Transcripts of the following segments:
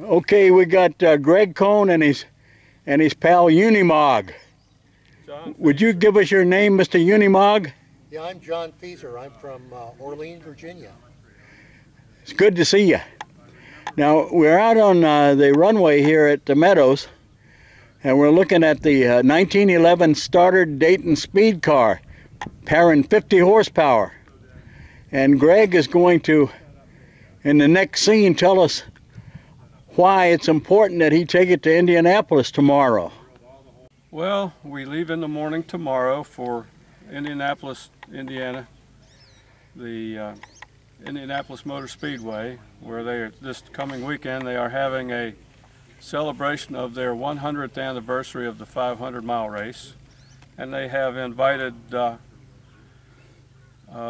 Okay, we got Greg Cohn and his pal Unimog. Would you give us your name, Mr. Unimog? Yeah, I'm John Feeser. I'm from Orleans, Virginia. It's good to see you. Now, we're out on the runway here at the Meadows, and we're looking at the 1911 Stoddard-Dayton speed car, powering 50 horsepower. And Greg is going to, in the next scene, tell us why it's important that he take it to Indianapolis tomorrow. Well, we leave in the morning tomorrow for Indianapolis, Indiana, the Indianapolis Motor Speedway, where this coming weekend they are having a celebration of their 100th anniversary of the 500-mile race, and they have invited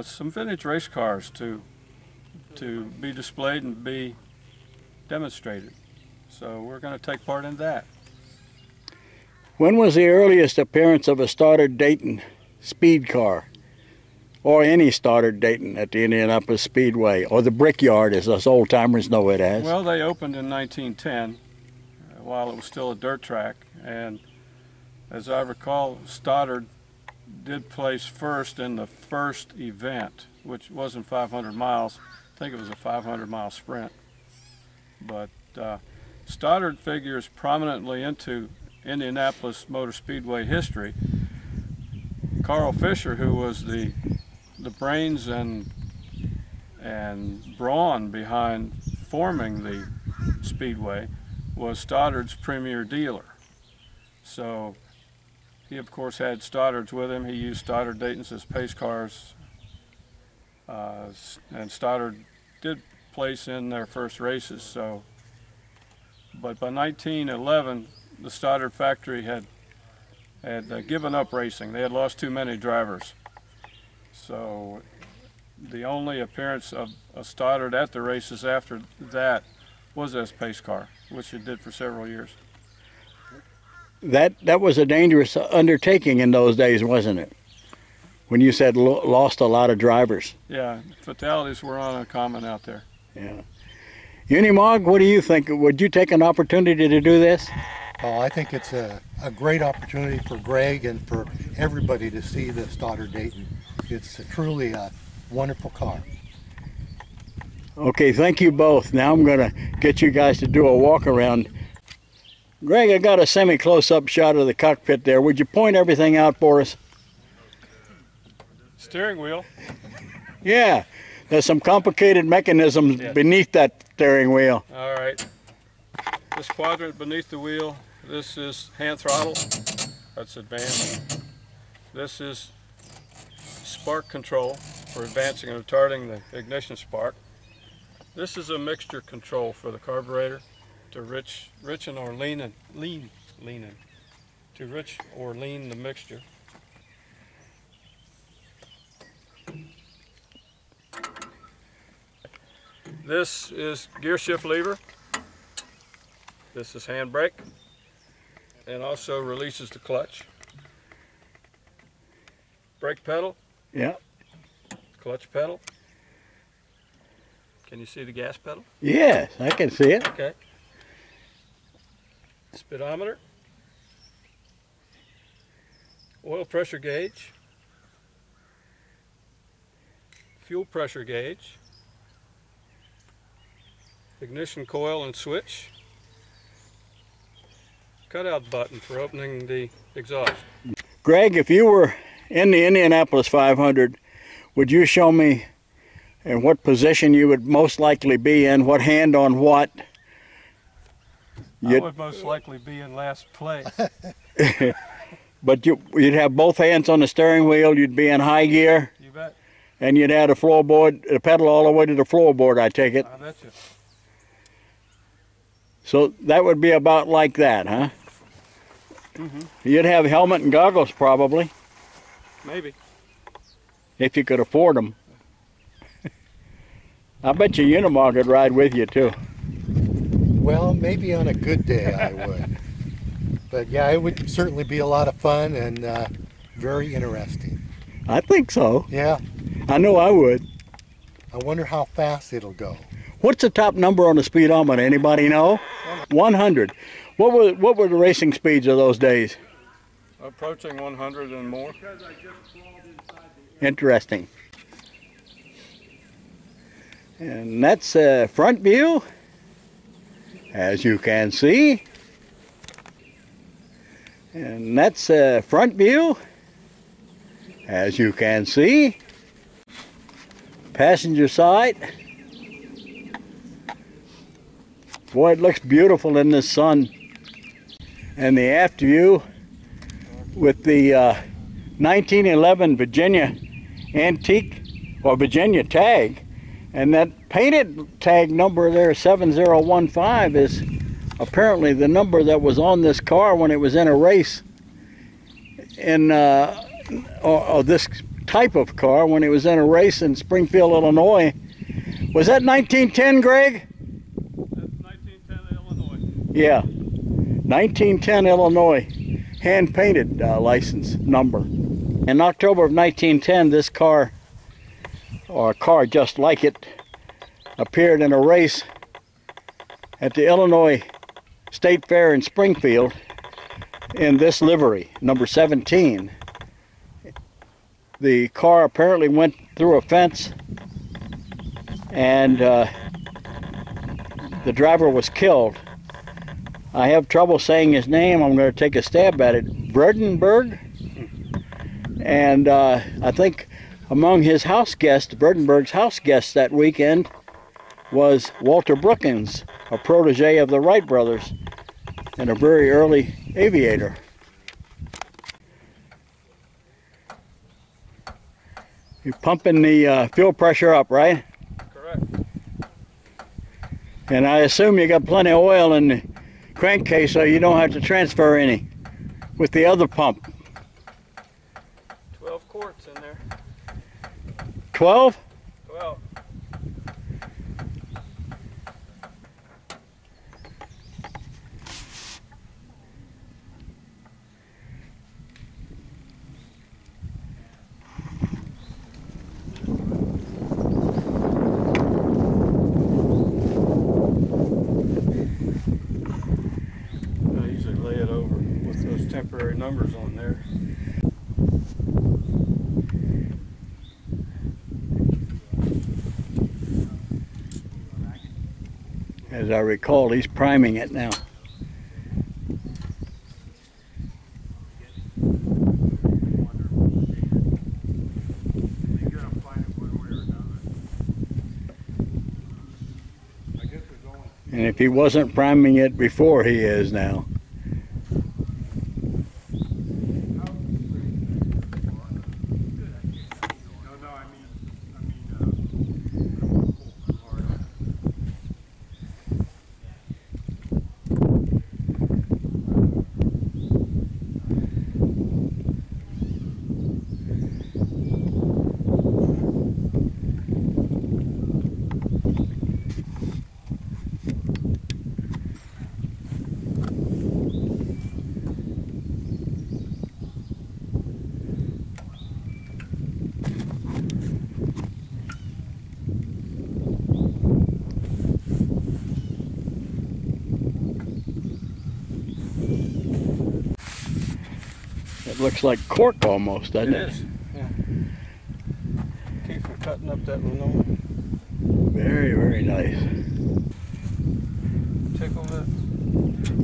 some vintage race cars to be displayed and be demonstrated. So we're going to take part in that. When was the earliest appearance of a Stoddard-Dayton speed car, or any Stoddard-Dayton at the Indianapolis Speedway, or the Brickyard, as us old-timers know it as? Well, they opened in 1910 while it was still a dirt track, and as I recall, Stoddard did place first in the first event, which wasn't 500 miles. I think it was a 500-mile sprint. But Stoddard figures prominently into Indianapolis Motor Speedway history. Carl Fisher, who was the brains and brawn behind forming the Speedway, was Stoddard's premier dealer. So he of course had Stoddards with him. He used Stoddard-Daytons as pace cars, and Stoddard did place in their first races. So, but by 1911, the Stoddard factory had given up racing. They had lost too many drivers. So the only appearance of a Stoddard at the races after that was as pace car, which it did for several years. That was a dangerous undertaking in those days, wasn't it? When you said lost a lot of drivers. Yeah, fatalities were uncommon out there. Yeah. Unimog, what do you think? Would you take an opportunity to do this? Oh, I think it's a great opportunity for Greg and for everybody to see the Stoddard-Dayton. It's truly a wonderful car. Okay, thank you both. Now I'm going to get you guys to do a walk around. Greg, I got a semi-close-up shot of the cockpit there. Would you point everything out for us? Steering wheel. Yeah, there's some complicated mechanisms beneath that steering wheel. All right. This quadrant beneath the wheel, this is hand throttle. That's advanced. This is spark control for advancing and retarding the ignition spark. This is a mixture control for the carburetor to richen or lean the mixture. This is gear shift lever. This is handbrake, and also releases the clutch. Brake pedal. Yeah. Clutch pedal. Can you see the gas pedal? Yes, I can see it. Okay. Speedometer. Oil pressure gauge. Fuel pressure gauge. Ignition coil and switch. Cutout button for opening the exhaust. Greg, if you were in the Indianapolis 500, would you show me in what position you would most likely be in, what hand on what? I would most likely be in last place. But you'd have both hands on the steering wheel, you'd be in high gear. You bet. And you'd have the floorboard, the pedal all the way to the floorboard, I take it. I bet you. So that would be about like that, huh? Mm-hmm. You'd have helmet and goggles probably. Maybe. If you could afford them. I bet you Unimog could ride with you too. Well, maybe on a good day I would. But yeah, it would certainly be a lot of fun and very interesting. I think so. Yeah. I know I would. I wonder how fast it'll go. What's the top number on the speedometer? Anybody know? 100. What were the racing speeds of those days? Approaching 100 and more. Interesting. And that's a front view, as you can see. And that's a front view, as you can see. Passenger side. Boy, it looks beautiful in the sun. And the aft view with the 1911 Virginia antique or Virginia tag. And that painted tag number there, 7015, is apparently the number that was on this car when it was in a race in or this type of car when it was in a race in Springfield, Illinois. Was that 1910, Greg? That's 1910 Illinois. Yeah, 1910 Illinois, hand-painted license number. In October of 1910, this car, or a car just like it, appeared in a race at the Illinois State Fair in Springfield in this livery, number 17. The car apparently went through a fence and the driver was killed. I have trouble saying his name. I'm going to take a stab at it. Verdenberg. And I think among his house guests, Verdenberg's house guests that weekend, was Walter Brookins, a protege of the Wright brothers and a very early aviator. You're pumping the fuel pressure up, right? Correct. And I assume you got plenty of oil in the crankcase so you don't have to transfer any with the other pump. 12 quarts in there. 12? 12. I usually lay it over with those temporary numbers on there. As I recall, he's priming it now. And if he wasn't priming it before, he is now. It looks like cork almost, doesn't it? It is, yeah. Keep from cutting up that linoleum. Very, very nice. Tickle it.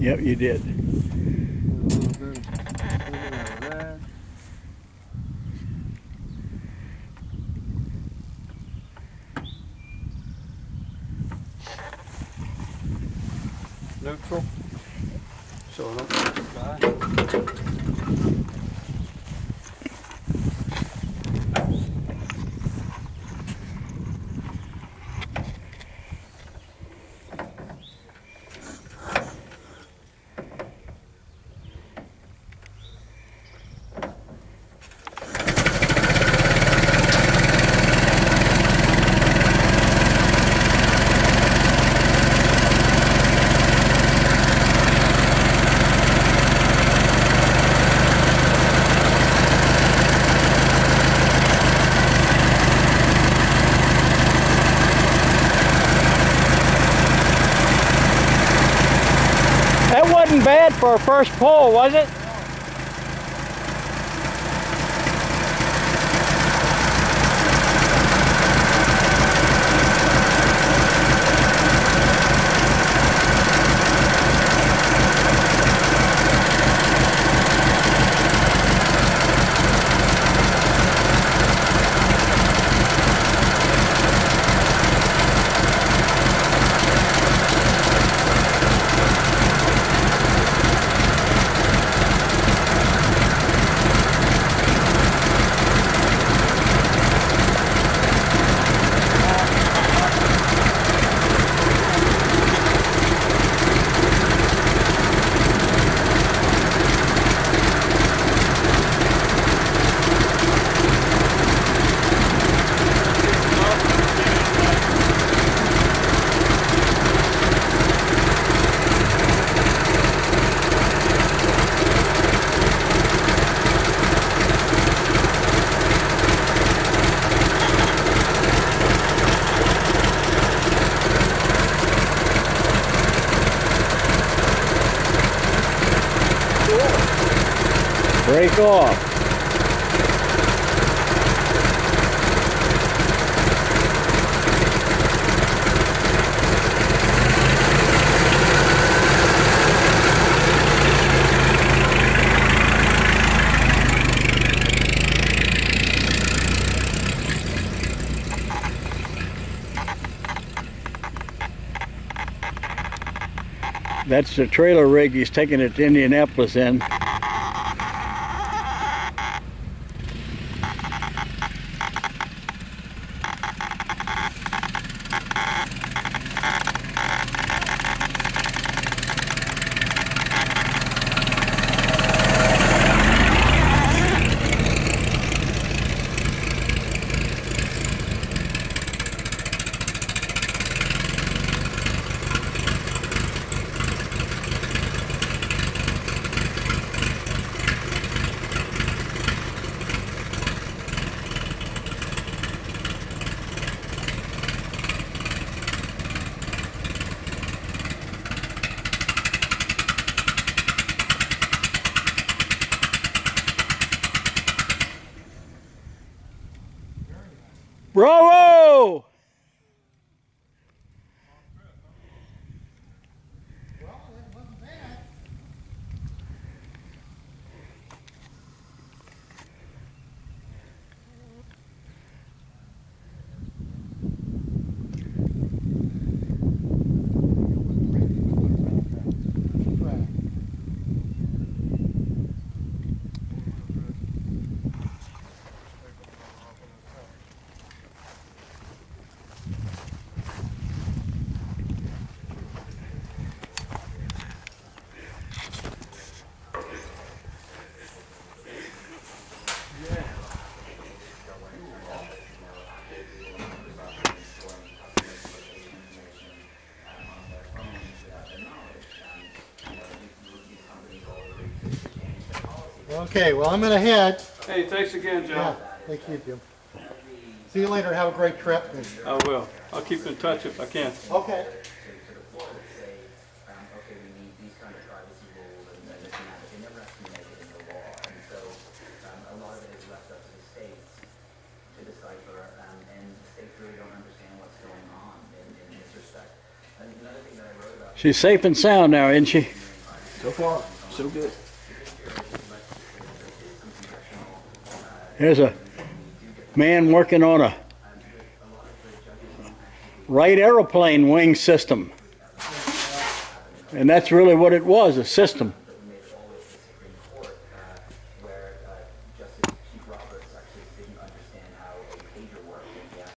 Yep, you did. A little bit of that. Neutral. So I don't die. wasn't bad for a first pull, was it? Break off. That's the trailer rig he's taking it to Indianapolis in. Bravo! Well, it wasn't bad. Okay, well, I'm going to head. Hey, thanks again, Joe. Yeah, thank you, Jim. See you later. Have a great trip. I will. I'll keep in touch if I can. Okay. She's safe and sound now, isn't she? So far, so good. There's a man working on a right aeroplane wing system. And that's really what it was, a system.